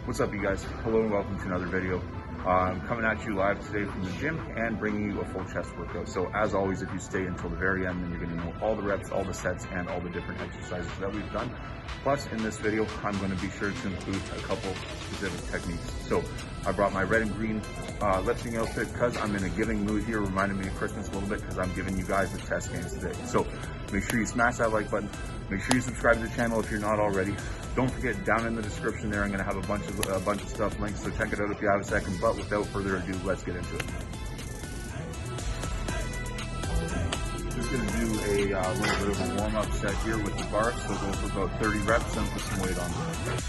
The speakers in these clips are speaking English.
What's up, you guys? Hello and welcome to another video. I'm coming at you live today from the gym and bringing you a full chest workout. So as always, if you stay until the very end, then you're going to know all the reps, all the sets, and all the different exercises that we've done. Plus, in this video, I'm going to be sure to include a couple specific techniques. So I brought my red and green lifting outfit because I'm in a giving mood here, reminding me of Christmas a little bit because I'm giving you guys the chest gains today. So make sure you smash that like button. Make sure you subscribe to the channel if you're not already. Don't forget, down in the description there, I'm going to have a bunch of stuff linked, so check it out if you have a second. But without further ado, let's get into it. Just going to do a little bit of a warm-up set here with the bar. So go for about 30 reps and put some weight on it.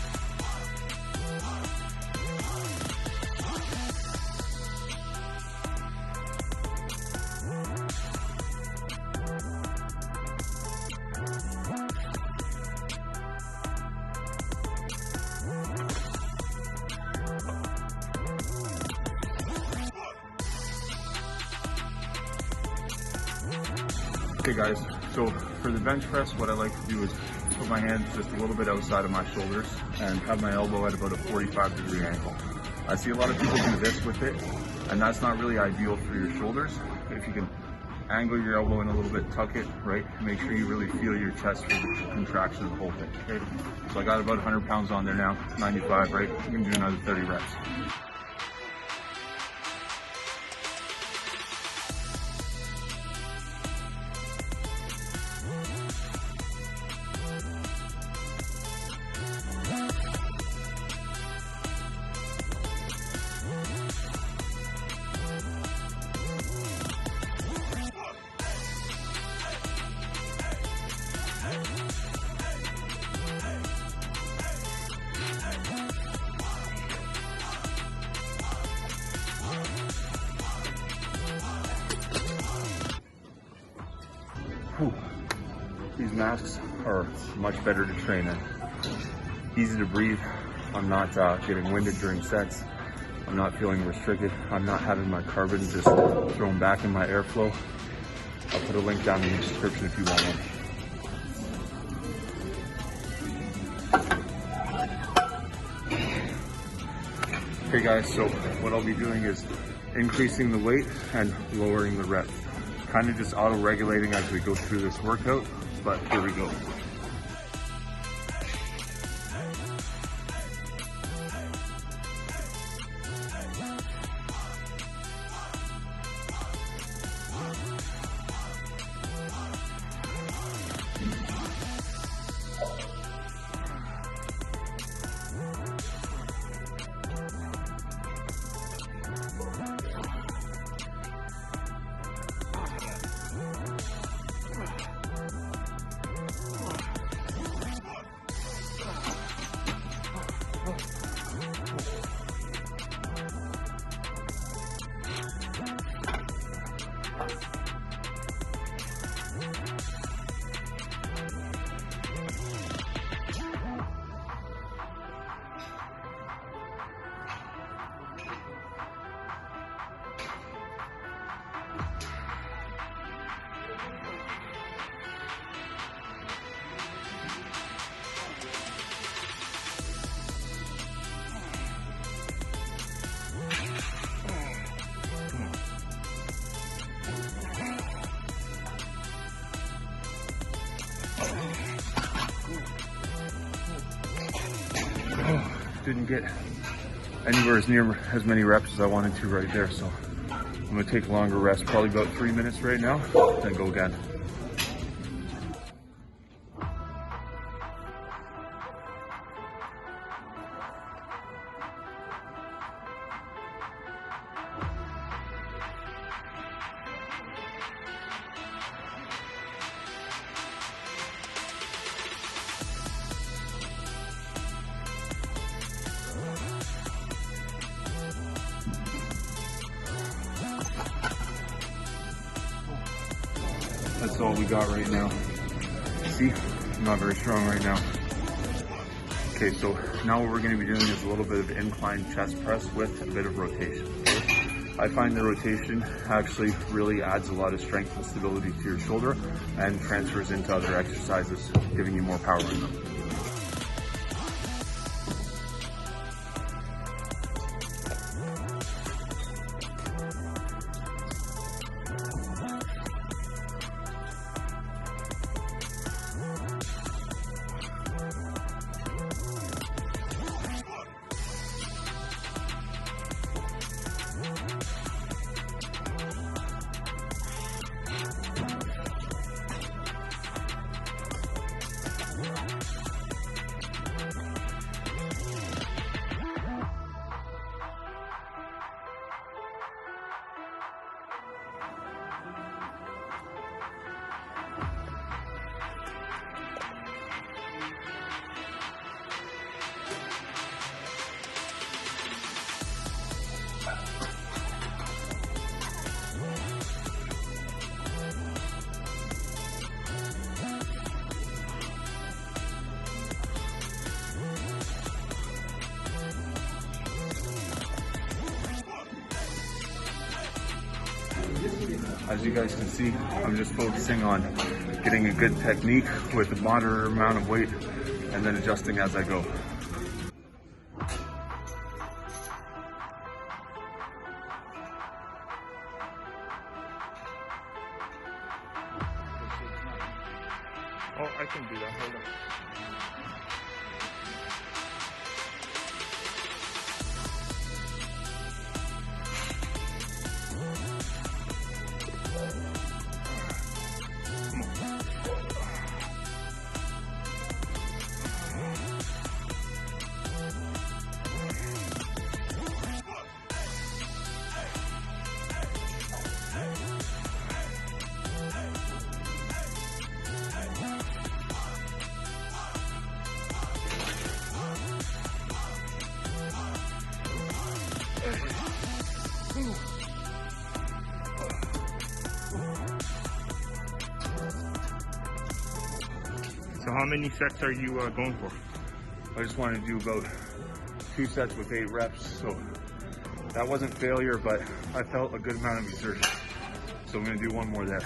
Okay guys, so for the bench press, what I like to do is put my hands just a little bit outside of my shoulders and have my elbow at about a 45-degree angle. I see a lot of people do this with it, and that's not really ideal for your shoulders. If you can angle your elbow in a little bit, tuck it, right? Make sure you really feel your chest for the contraction of the whole thing, okay? So I got about 100 pounds on there now, 95, right? You can do another 30 reps. Whew. These masks are much better to train in. Easy to breathe. I'm not getting winded during sets. I'm not feeling restricted. I'm not having my carbon just thrown back in my airflow. I'll put a link down in the description if you want one. Okay guys, so what I'll be doing is increasing the weight and lowering the reps. Kind of just auto-regulating as we go through this workout, but here we go. Didn't get anywhere near as many reps as I wanted to right there, so I'm gonna take a longer rest, probably about 3 minutes right now, then go again. That's all we got right now. See, I'm not very strong right now. Okay, so now what we're going to be doing is a little bit of incline chest press with a bit of rotation. I find the rotation actually really adds a lot of strength and stability to your shoulder and transfers into other exercises, giving you more power in them. As you guys can see, I'm just focusing on getting a good technique with a moderate amount of weight and then adjusting as I go. Oh, I can do that. Hold on. So how many sets are you going for? I just wanted to do about 2 sets with 8 reps, so that wasn't failure, but I felt a good amount of exertion. So I'm gonna do 1 more there.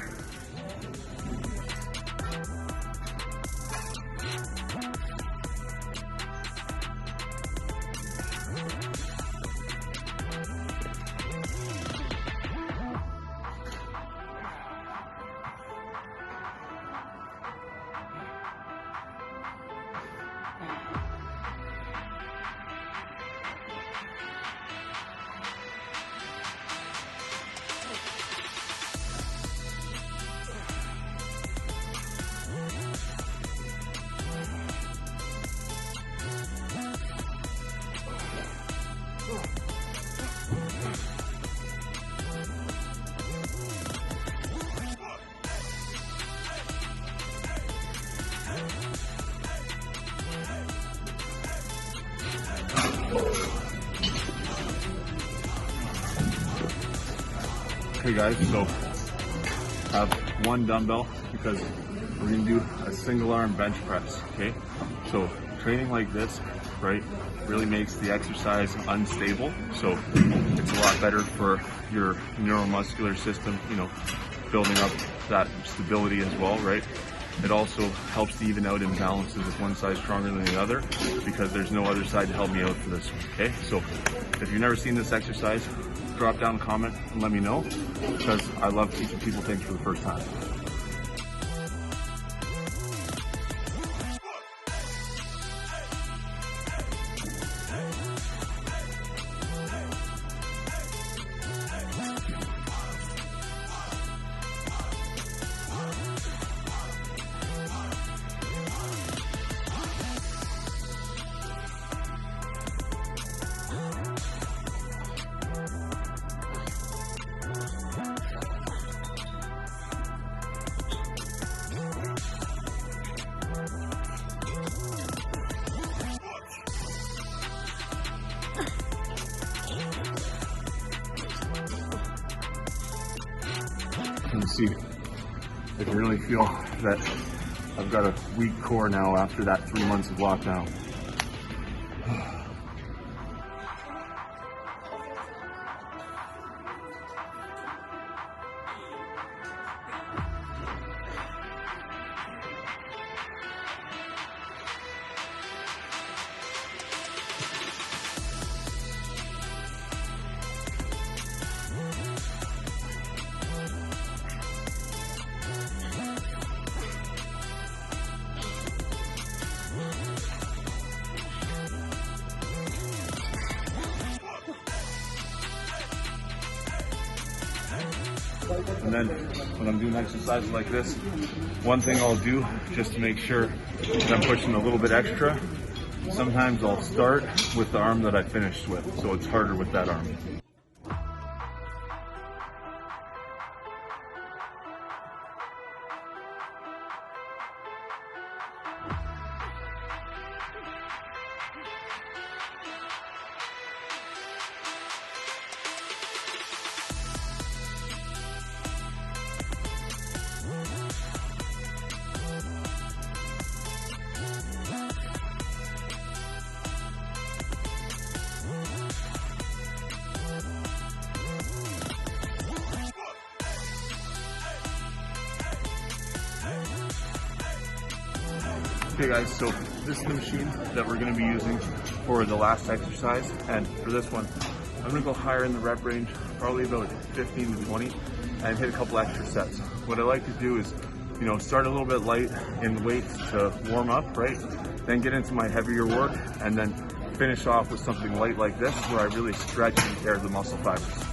Okay guys, so I have 1 dumbbell because we're gonna do a single arm bench press, okay? So training like this, right, really makes the exercise unstable. So it's a lot better for your neuromuscular system, you know, building up that stability as well, right? It also helps to even out imbalances if one side's stronger than the other, because there's no other side to help me out for this one, okay? So if you've never seen this exercise, drop down a comment and let me know, because I love teaching people things for the first time. You can see, I can really feel that I've got a weak core now after that 3 months of lockdown. And then when I'm doing exercises like this, one thing I'll do just to make sure that I'm pushing a little bit extra, sometimes I'll start with the arm that I finished with, so it's harder with that arm. Okay guys, so this is the machine that we're going to be using for the last exercise, and for this one I'm going to go higher in the rep range, probably about 15 to 20, and hit a couple extra sets. What I like to do is, you know, start a little bit light in weights to warm up, right? Then get into my heavier work, and then finish off with something light like this where I really stretch and tear the muscle fibers.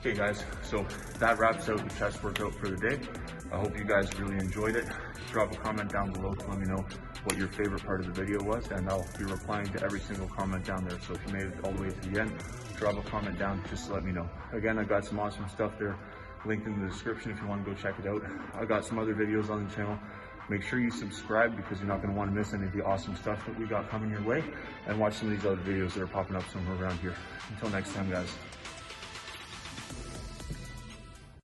Okay guys, so that wraps out the chest workout for the day. I hope you guys really enjoyed it. Drop a comment down below to let me know what your favorite part of the video was, and I'll be replying to every single comment down there. So if you made it all the way to the end, drop a comment down just to let me know. Again, I've got some awesome stuff there linked in the description if you want to go check it out. I've got some other videos on the channel. Make sure you subscribe because you're not going to want to miss any of the awesome stuff that we got coming your way, and watch some of these other videos that are popping up somewhere around here. Until next time guys.